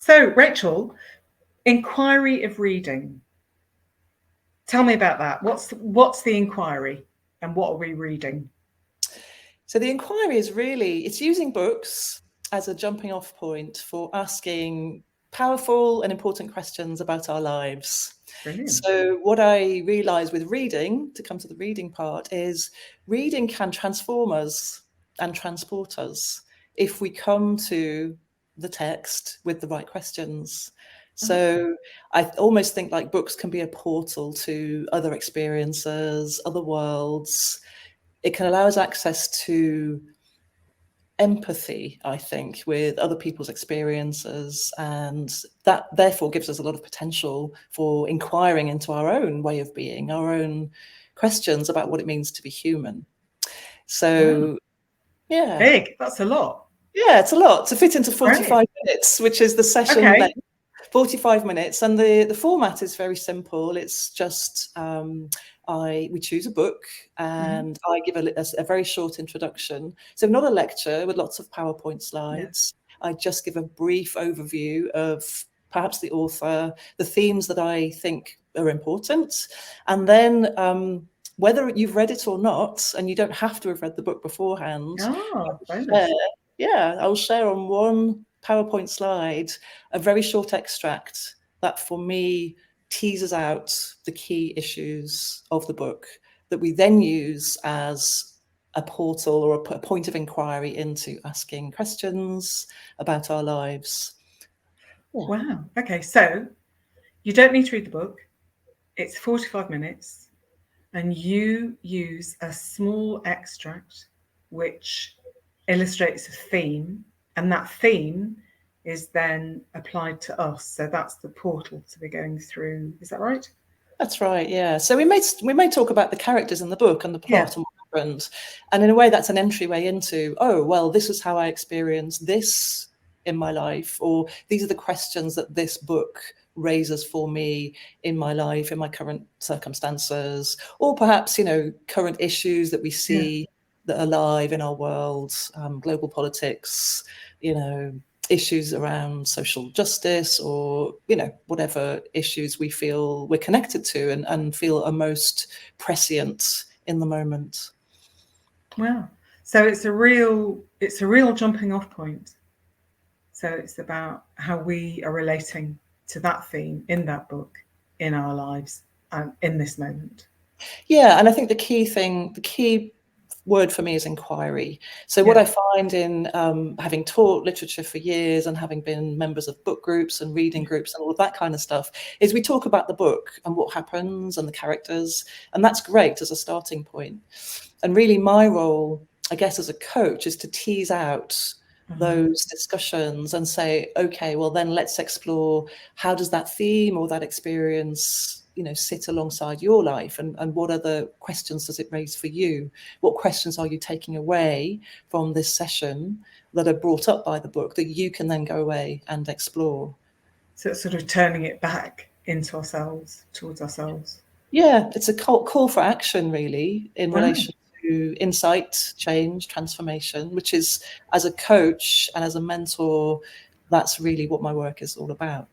So, Rachel, inquiry of reading. Tell me about that. What's the inquiry and what are we reading? So the inquiry is really, it's using books as a jumping off point for asking powerful and important questions about our lives. Brilliant. So what I realized with reading, to come to the reading part, is reading can transform us and transport us if we come to the text with the right questions. So I almost think like books can be a portal to other experiences, other worlds. It can allow us access to empathy, I think, with other people's experiences, and that therefore gives us a lot of potential for inquiring into our own way of being, our own questions about what it means to be human. So, yeah. Big. That's a lot. Yeah, it's a lot to fit into 45 minutes, which is the session length. 45 minutes, and the format is very simple. It's just we choose a book and I give a very short introduction. So not a lecture with lots of PowerPoint slides. I just give a brief overview of perhaps the author, the themes that I think are important, and then whether you've read it or not, and you don't have to have read the book beforehand. I'll share on one PowerPoint slide a very short extract that for me teases out the key issues of the book that we then use as a portal or a point of inquiry into asking questions about our lives. Yeah. Wow. Okay, so you don't need to read the book. It's 45 minutes and you use a small extract which illustrates a theme, and that theme is then applied to us. So that's the portal to be going through. Is that right? That's right, yeah. So we may talk about the characters in the book and the plot and what happened. And in a way, that's an entryway into, oh, well, this is how I experienced this in my life, or these are the questions that this book raises for me in my life, in my current circumstances, or perhaps, current issues that we see that are live in our world, global politics, issues around social justice, or whatever issues we feel we're connected to and feel are most prescient in the moment. Wow. So it's a real jumping off point. So it's about how we are relating to that theme in that book, in our lives, and in this moment. Yeah, and I think the key word for me is inquiry. So what I find in having taught literature for years and having been members of book groups and reading groups and all of that kind of stuff is we talk about the book and what happens and the characters, and that's great as a starting point. And really my role, I guess, as a coach is to tease out those discussions and say, okay, well then let's explore how does that theme or that experience sit alongside your life, and what other questions does it raise for you? What questions are you taking away from this session that are brought up by the book that you can then go away and explore? So it's sort of turning it back into ourselves, towards ourselves. Yeah, it's a call for action really in relation to insight, change, transformation, which is, as a coach and as a mentor, that's really what my work is all about.